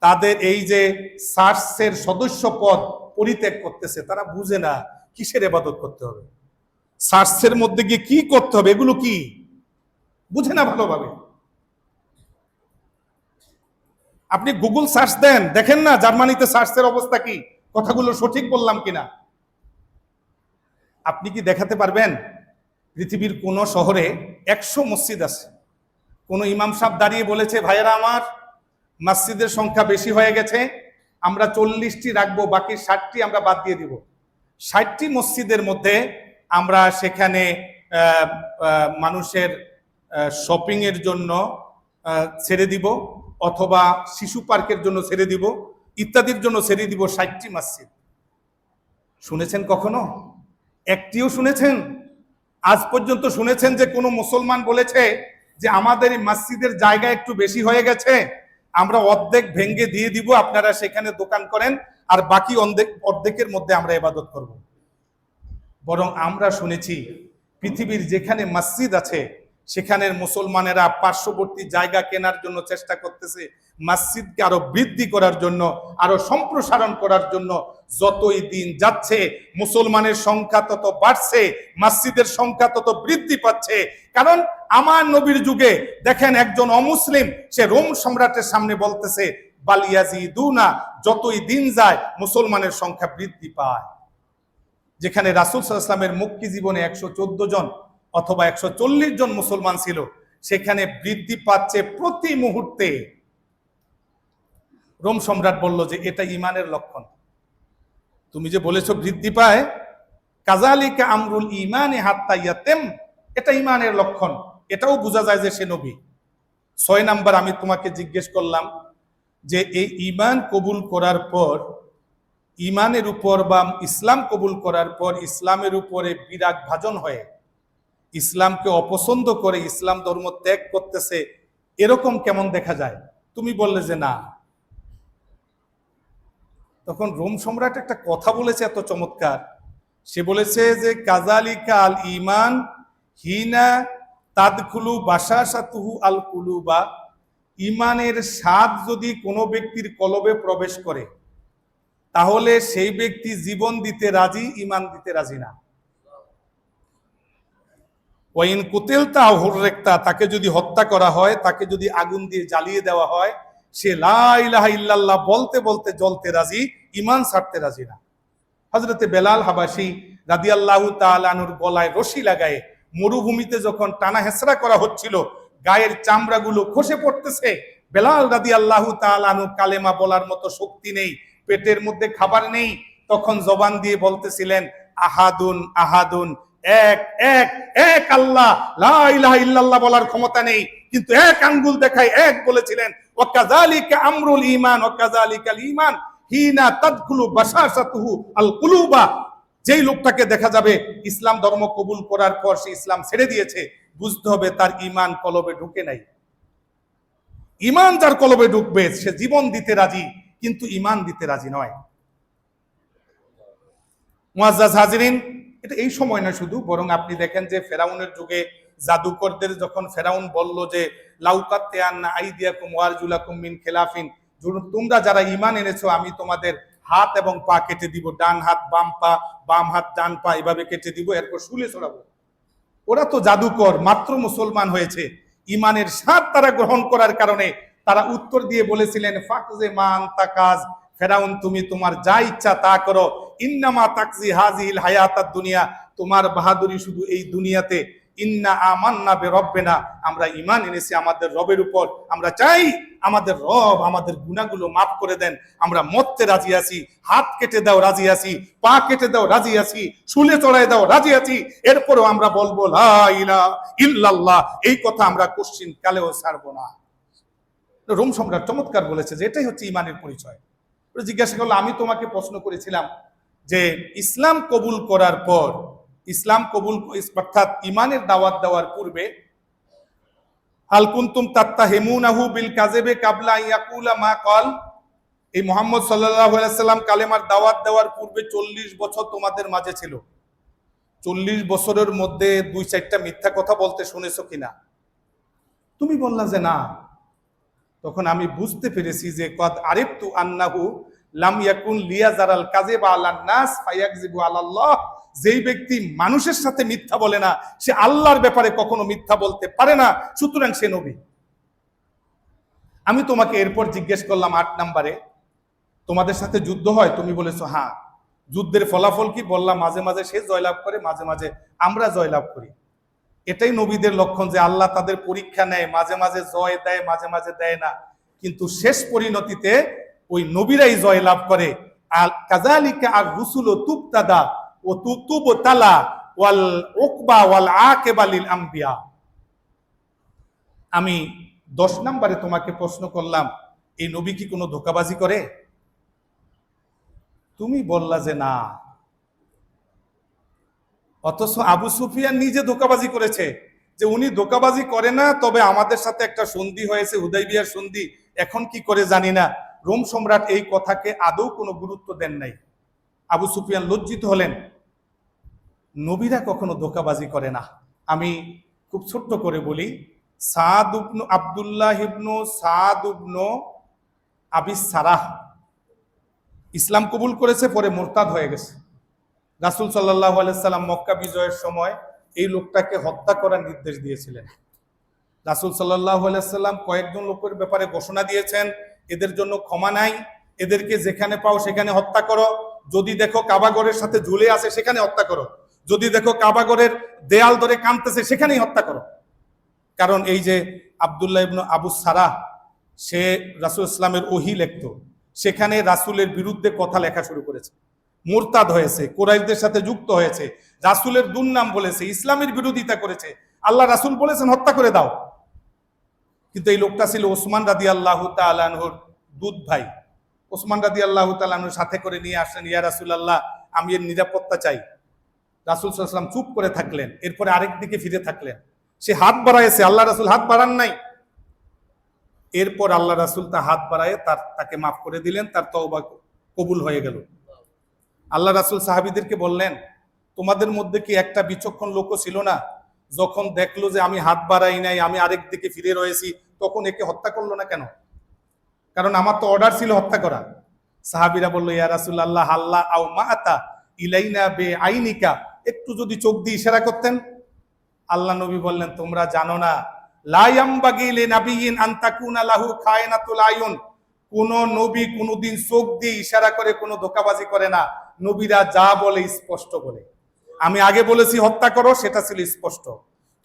তাদের এই যে চার্চের সদস্য পদ পরিত্যাগ করতেছে। তারা বুঝে না কিসের ইবাদত করতে হবে, চার্চের মধ্যে গিয়ে কি করতে হবে, এগুলো কি বুঝে না ভালোভাবে। আপনি গুগল সার্চ দেন, দেখেন না জার্মানিতে চার্চের অবস্থা কি, কথাগুলো সঠিক বললাম কিনা। আপনি কি দেখাতে পারবেন পৃথিবীর কোন শহরে 100 মসজিদ আছে, কোন ইমাম সাহেব দাঁড়িয়ে বলেছে ভাইয়েরা আমার মসজিদের সংখ্যা বেশি হয়ে গেছে, আমরা 40টি রাখবো, বাকি 60টি আমরা বাদ দিয়ে দিব। 60টি মসজিদের মধ্যে আমরা সেখানে মানুষের শপিং এর জন্য ছেড়ে দিব, অথবা শিশু পার্কের জন্য ছেড়ে দিব, ইত্যাদির জন্য ছেড়ে দিব 60টি মসজিদ। শুনেছেন কখনো? একটিও শুনেছেন? আজ পর্যন্ত শুনেছেন যে কোনো মুসলমান বলেছে যে আমাদের এই মসজিদের জায়গা একটু বেশি হয়ে গেছে, আমরা অর্ধেক ভেঙে দিয়ে দিব, আপনারা সেখানে দোকান করেন, আর বাকি অর্ধেকের মধ্যে আমরা ইবাদত করব? বরং আমরা শুনেছি পৃথিবীর যেখানে মসজিদ আছে সেখানের মুসলমানেরা পার্শ্ববর্তী জায়গা কেনার জন্য চেষ্টা করতেছে, মসজিদকে আরো বৃদ্ধি করার জন্য, আরো সম্প্রসারণ করার জন্য। যতই দিন যাচ্ছে মুসলমানের সংখ্যা তত বাড়ছে, মসজিদের সংখ্যা তত বৃদ্ধি পাচ্ছে। কারণ আমার নবীর যুগে দেখেন একজন অমুসলিম সে রোম সম্রাটের সামনে বলতেছে বালিয়াজিদুনা, যতই দিন যায় মুসলমানের সংখ্যা বৃদ্ধি পায়। যেখানে রাসূল সাল্লাল্লাহু আলাইহি ওয়াসাল্লামের মক্কি জীবনে 114 জন অথবা 140 জন মুসলমান ছিল, সেখানে বৃদ্ধি পাচ্ছে প্রতি মুহূর্তে। রোম সম্রাট বলল যে এটা ঈমানের লক্ষণ। তুমি যে বলেছো বৃদ্ধি পায়, কাযালিকা আমরুল ঈমানি হাত্তা ইয়াতিম, এটা ঈমানের লক্ষণ, এটাও বোঝা যায় যে সে নবী। 6 নাম্বার আমি তোমাকে জিজ্ঞেস করলাম যে এই ঈমান কবুল করার পর, ঈমানের উপর বা ইসলাম কবুল করার পর ইসলামের উপরে বিরাগ ভাজন হয়ে ইসলামকে অপছন্দ করে ইসলাম ধর্ম ত্যাগ করতেছে, এরকম কেমন দেখা যায়? তুমি বললে যে না। তখন রোম সম্রাট একটা কথা বলেছে এত চমৎকার, সে বলেছে যে কাযালিকা আল ঈমান হিনা তাদখুলু বাশাশাতুহু আল কুলুবা, ঈমানের স্বাদ যদি কোনো ব্যক্তির কলবে প্রবেশ করে তাহলে সেই ব্যক্তি জীবন দিতে রাজি, ঈমান দিতে রাজি না। ওয়াইন কুতিলতা হুররিকতা, তাকে যদি হত্যা করা হয়, তাকে যদি আগুন দিয়ে জ্বালিয়ে দেওয়া হয়, সে লা ইলাহা ইল্লাল্লাহ বলতে বলতে জ্বলতে রাজি, ঈমান ছাড়তে রাজি না। হযরতে বেলাল হাবাসী রাদিয়াল্লাহু তাআলা আনহুর গলায় রশি লাগায়ে মরুভূমিতে যখন টানা হেঁচড়া করা হচ্ছিল, গায়ের চামড়াগুলো খসে পড়তেছে, বেলাল রাদিয়াল্লাহু তাআলা আনহু কালেমা বলার মতো শক্তি নেই, পেটের মধ্যে খাবার নেই, তখন জবান দিয়ে বলতেছিলেন আহাদুন আহাদুন, এক এক এক আল্লাহ, লা ইলাহা ইল্লাল্লাহ বলার ক্ষমতা নেই, কিন্তু এক আঙ্গুল দেখায় এক বলেছিলেন। ওয়া কাযালিকা আমরুল ঈমান ওয়া কাযালিকাল ঈমান হিনা তাদখুলু বাশাশাতুহু আল কুলুবা, যেই লোকটাকে দেখা যাবে ইসলাম ধর্ম কবুল করার পর সে ইসলাম ছেড়ে দিয়েছে, বুঝতে হবে তার ঈমান কলবে ঢুকে নাই। ঈমান যার কলবে ঢুকবে সে জীবন দিতে রাজি, কিন্তু ঈমান দিতে রাজি নয়। মুআজ্জাজ হাজিরিন, এটা এই সময় না শুধু, বরং আপনি দেখেন যে ফেরাউনের যুগে জাদুকরদের যখন ফেরাউন বলল যে লাউকাত্তিআন্না আইদিয়াকুম ওয়ারজুলাকুম মিন খিলাফিন, তোমরা যারা ঈমান এনেছো আমি তোমাদের হাত এবং পা কেটে দিব, ডান হাত বাম পা, বাম হাত ডান পা, এভাবে কেটে দিব, এরপর শুলে ছড়াবো। ওরা তো জাদুকর, মাত্র মুসলমান হয়েছে, ঈমানের স্বাদ তারা গ্রহণ করার কারণে তারা উত্তর দিয়ে বলেছিলেন ফাকজে মা আনতা কাজ, ফেরাউন তুমি তোমার যা ইচ্ছা তা করো, ইন্নামা তাকজি হাজিহিল হায়াতাদ দুনিয়া, তোমার বাহাদুরি শুধু এই দুনিয়াতে, ইন্না আমান্না বিরব্বিনা, আমরা ঈমান এনেছি আমাদের রবের উপর, আমরা চাই আমাদের রব আমাদের গুনাহগুলো মাফ করে দেন, আমরা মরতে রাজি আছি, হাত কেটে দাও রাজি আছি, পা কেটে দাও রাজি আছি, শুলে চড়াই দাও রাজি আছি, এরপরও আমরা বলবো লা ইলাহা ইল্লাল্লাহ, এই কথা আমরা কোশ্চিন কালেও ছাড়বো না। রোম সম্রাট চমৎকার বলেছে যে এটাই হচ্ছে ঈমানের পরিচয়। জিজ্ঞাসা করলো, আমি তোমাকে প্রশ্ন করেছিলাম যে ইসলাম কবুল করার পর, ইসলাম কবুল অর্থাৎ ঈমানের দাওয়াত দেওয়ার পূর্বে, হাল কুনতুম তাত্তাহিমুনাহু বিল কাযিবি কাবলা ইয়াকুলা মা ক্বাল, এই মুহাম্মদ সাল্লাল্লাহু আলাইহি সাল্লাম কালেমার দাওয়াত দেওয়ার পূর্বে 40 বছর তোমাদের মাঝে ছিল, 40 বছরের মধ্যে 2-4টা মিথ্যা কথা বলতে শুনেছো কিনা? তুমি বললা যে না। তখন আমি বুঝতে পেরেছি যে কদ আরিফতু আন্নাহু লাম ইয়াকুন লিয়াজারাল কাযিবা আলান নাস ফায়াকযিবু আলাল্লাহ, যেই ব্যক্তি মানুষের সাথে মিথ্যা বলে না সে আল্লাহর ব্যাপারে কখনো মিথ্যা বলতে পারে না, সুতরাং সে নবী। আমি তোমাকে এরপর জিজ্ঞেস করলাম 8 নম্বরে, তোমাদের সাথে যুদ্ধ হয়? তুমি বলেছো হ্যাঁ। যুদ্ধের ফলাফল কি? বললাম মাঝে মাঝে সে জয়লাভ করে, মাঝে মাঝে আমরা জয়লাভ করি। এটাই নবীদের লক্ষণ যে আল্লাহ তাদের পরীক্ষা নেয়, মাঝে মাঝে জয় দেয়, মাঝে মাঝে দেয় না, কিন্তু শেষ পরিণতিতে ওই নবীরাই জয় লাভ করে। আল কাযালিকা আর রুসুল তুবতাদা ও তুবতালা ওয়াল উকবা ওয়াল আকিবা লিল আম্বিয়া। আমি 10 নম্বরে তোমাকে প্রশ্ন করলাম, এই নবী কি কোনো ধোঁকাবাজি করে? তুমি বললা যে না। অথচ আবু সুফিয়ান নিজে ধোঁকাবাজি করেছে যে উনি ধোঁকাবাজি করে না, তবে আমাদের সাথে একটা সন্ধি হয়েছে, হুদাইবিয়ার সন্ধি, এখন কি করে জানি না। রোম সম্রাট এই কথাকে আদৌ কোনো গুরুত্ব দেন নাই। আবু সুফিয়ান লজ্জিত হলেন। নবীরা কখনো ধোঁকাবাজি করে না। আমি খুব ছোট্ট করে বলি, সাদ ইবনু আব্দুল্লাহ ইবনু সাদ ইবনু আবিস সারাহ ইসলাম কবুল করেছে, পরে মুরতাদ হয়ে গেছে। রাসূল সাল্লাল্লাহু আলাইহি সাল্লাম মক্কা বিজয়ের সময় এই লোকটাকে হত্যা করার নির্দেশ দিয়েছিলেন। রাসূল সাল্লাল্লাহু আলাইহি সাল্লাম কয়েকজন লোকের ব্যাপারে ঘোষণা দিয়েছেন, এদের জন্য ক্ষমা নাই, এদেরকে যেখানে পাও সেখানে হত্যা করো, যদি দেখো কাবাগরের সাথে ঝুলে আছে সেখানে হত্যা করো, যদি দেখো কাবাগরের দেয়াল ধরে কাঁদতেছে সেখানেই হত্যা করো। কারণ এই যে আব্দুল্লাহ ইবনু আবু সারাহ, সে রাসূল ইসলামের ওহী লিখত, সেখানে রাসূলের বিরুদ্ধে কথা লেখা শুরু করেছে, মুরতাদ হয়েছে, কুরাইশদের সাথে যুক্ত হয়েছে, রাসূলের দুর্নাম বলেছে, ইসলামের বিরোধিতা করেছে। আল্লাহ রাসূল বলেছেন হত্যা করে দাও। কিন্তু এই লোকটা ছিল ওসমান রাদিয়াল্লাহু তাআলা আনহুর দুধ ভাই। ওসমান রাদিয়াল্লাহু তাআলা আনহুর সাথে করে নিয়ে আসলেন, ইয়া রাসূলুল্লাহ আমি এর নিরাপত্তা চাই। রাসূল সাল্লাল্লাহু আলাইহি ওয়াসাল্লাম চুপ করে থাকলেন, এরপরে আরেক দিকে ফিরে থাকলেন। সে হাত বাড়াইছে, আল্লাহ রাসূল হাত বাড়ান নাই। এরপর আল্লাহ রাসূল তা হাত বাড়ায় তাকে মাফ করে দিলেন, তার তওবা কবুল হয়ে গেল। আল্লাহ রাসূল সাহাবীদেরকে বললেন, তোমাদের মধ্যে কি একটা বিচক্ষণ লোকও ছিল না, যখন দেখলো যে আমি হাত বাড়াই নাই, আমি আরেক দিকে ফিরে রয়েছি, তখন একে হত্যা করলো না কেন? কারণ আমার তো অর্ডার ছিল হত্যা করা। সাহাবীরা বলল, ইয়া রাসূলুল্লাহ আল্লাহ আও মাআতা ইলাইনা বে আইনিকা, একটু যদি চোখ দিয়ে ইশারা করতেন। আল্লাহ নবী বললেন, তোমরা জানো না, লা ইয়ামবাগি লিনাবিয়িন আন তাকুনা লাহু খায়নাতুল আয়ুন, কোন নবী কোনদিন চোখ দিয়ে ইশারা করে কোনো ধোঁকাবাজি করে না। নবীরা যা বলে স্পষ্ট বলে। আমি আগে বলেছি হত্যা করো, সেটা ছিল স্পষ্ট,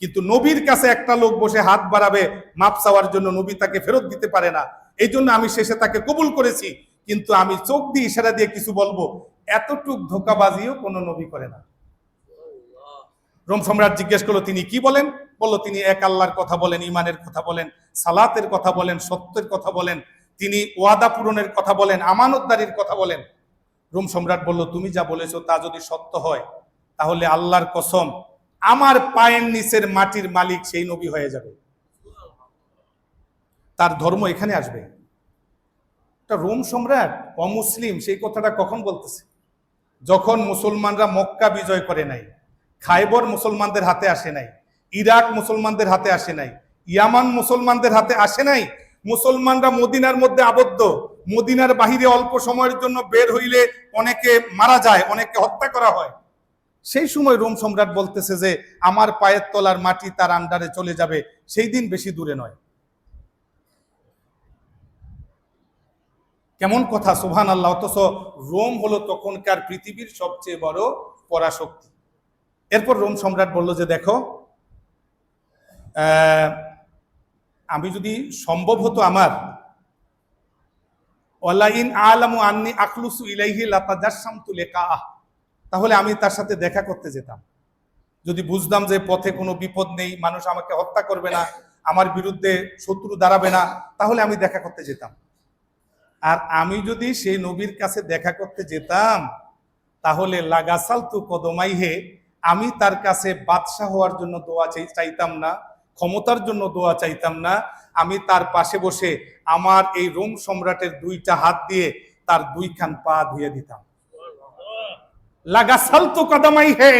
কিন্তু নবীর কাছে একটা লোক বসে হাত বাড়াবে মাপ চাওয়ার জন্য, নবী তাকে ফেরত দিতে পারে না। এই জন্য আমি শেষে তাকে কবুল করেছি, কিন্তু আমি চোখ দিয়ে ইশারা দিয়ে কিছু বলবো, এতটুক ধোঁকাবাজিও কোনো নবী করে না। রোম সম্রাট জিজ্ঞেস করলো, তিনি কি বলেন? বললো, তিনি এক আল্লাহর কথা বলেন, ইমানের কথা বলেন, সালাতের কথা বলেন, সত্যের কথা বলেন, তিনি ওয়াদা পূরণের কথা বলেন, আমানতদারির কথা বলেন। রোম সম্রাট বলল, তুমি যা বলেছো তা যদি সত্য হয় তাহলে আল্লাহর কসম আমার পায়ের নিচের মাটির মালিক সেই নবী হয়ে যাবে, তার ধর্ম এখানে আসবে। রোম সম্রাট অমুসলিম সেই কথাটা কখন বলতেছে? যখন মুসলমানরা মক্কা বিজয় করে নাই, খাইবর মুসলমানদের হাতে আসে নাই, ইরাক মুসলমানদের হাতে আসে নাই, ইয়ামান মুসলমানদের হাতে আসে নাই, মুসলমানরা মদিনার মধ্যে আবদ্ধ, মদিনার বাহিরে অল্প সময়ের জন্য বের হইলে অনেকে মারা যায়, অনেকে হত্যা করা হয়। সেই সময় রোম সম্রাট বলতেছে যে আমার পায়ের তলার মাটি তার আন্ডারে চলে যাবে, সেই দিন বেশি দূরে নয়। কেমন কথা, সুবহানাল্লাহ। অথচ রোম হলো তখনকার পৃথিবীর সবচেয়ে বড় পরাশক্তি। এরপর রোম সম্রাট বলল যে দেখো, আমি যদি সম্ভব হতো আমার, ওয়ালাইন আলামু আন্নি আখলুসু ইলাইহি লাতাজাসসামতু লিকাআহ, তাহলে আমি তার সাথে দেখা করতে যেতাম। যদি বুঝতাম যে পথে কোনো বিপদ নেই, মানুষ আমাকে হত্যা করবে না, আমার বিরুদ্ধে শত্রু দাঁড়াবে না, তাহলে আমি দেখা করতে যেতাম। আর আমি যদি সেই নবীর কাছে দেখা করতে যেতাম তাহলে লাগাসালতু কদমাইহে, আমি তার কাছে বাদশাহ হওয়ার জন্য দোয়া চাইতাম না, ক্ষমতার জন্য দোয়া চাইতাম না, আমি তার পাশে বসে আমার এই রোম সম্রাটের দুইটা হাত দিয়ে তার দুইখান পা ধুয়ে দিতাম। লাগাসালতু কদমাইহে,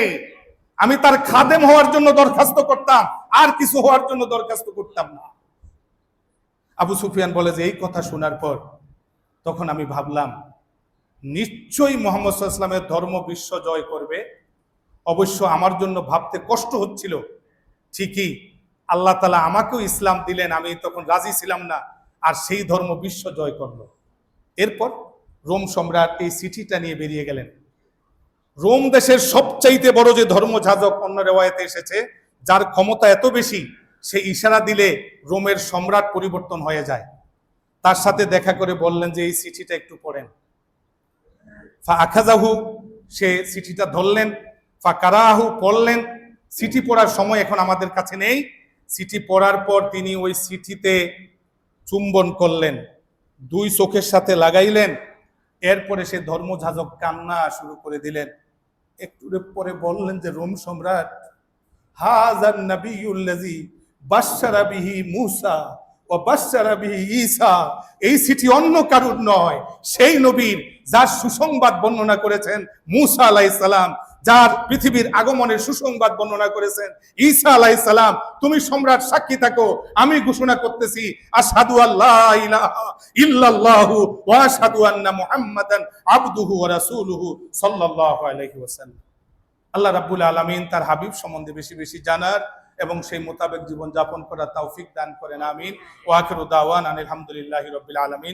আমি তার খাদেম হওয়ার জন্য দরখাস্ত করতাম, আর কিছু হওয়ার জন্য দরখাস্ত করতাম না। আবু সুফিয়ান বলে যে এই কথা শোনার পর তখন আমি ভাবলাম নিশ্চয়ই মুহাম্মদ সাল্লাল্লাহু আলাইহি ওয়াসাল্লামের ধর্ম বিশ্ব জয় করবে। অবশ্য আমার জন্য ভাবতে কষ্ট হচ্ছিল, ঠিকই আল্লাহ তাআলা আমাকেও ইসলাম দিলেন, আমি তখন রাজি ছিলাম না, আর সেই ধর্ম বিশ্ব জয় করলো। এরপর রোম সম্রাট এই চিঠিটা নিয়ে বেরিয়ে গেলেন। রোম দেশের সবচাইতে বড় যে ধর্মযাজক, অন্য রেওয়ায়েতে এসেছে, যার ক্ষমতা এত বেশি সে ইশারা দিলে রোমের সম্রাট পরিবর্তন হয়ে যায়, তার সাথে দেখা করে বললেন যে এই চিঠিটা একটু পড়েন। ফা আখাযাহু, সে চিঠিটা ধরলেন, ফা কারাহু, পড়লেন। চিঠি পড়ার সময় এখন আমাদের কাছে নেই। চিঠি পড়ার পর তিনি ওই চিঠিতে চুম্বন করলেন, দুই চোখের সাথে লাগাইলেন। এরপরে সে ধর্মযাজক কান্না শুরু করে দিলেন। একটু পরে বললেন যে রোম সম্রাট, হাযান নাবিয়্যুল্লাযী বাশশারা বিহি মূসা ওয়া বাশশারা বিহি ঈসা, এই চিঠি অন্য কারুর নয়, সেই নবীর যার সুসংবাদ বর্ণনা করেছেন মূসা আলাইহিস সালাম, যার পৃথিবীর আগমনের সুসংবাদ বর্ণনা করেছেন ঈসা আলাইহিস সালাম। তুমি সম্রাট সাক্ষী থাকো, আমি ঘোষণা করতেছি আশহাদু আল্লা ইলাহা ইল্লাল্লাহু ওয়া আশহাদু আন্না মুহাম্মাদান আবদুহু ওয়া রাসূলুহু সাল্লাল্লাহু আলাইহি ওয়াসাল্লাম। আল্লাহ রাব্বুল আলামিন তার হাবিব সম্বন্ধে বেশি বেশি জানার এবং সেই মোতাবেক জীবন যাপন করার তৌফিক দান করেন, আমিন। ওয়া আখিরু দাওয়ানা আলহামদুলিল্লাহি রাব্বিল আলামিন।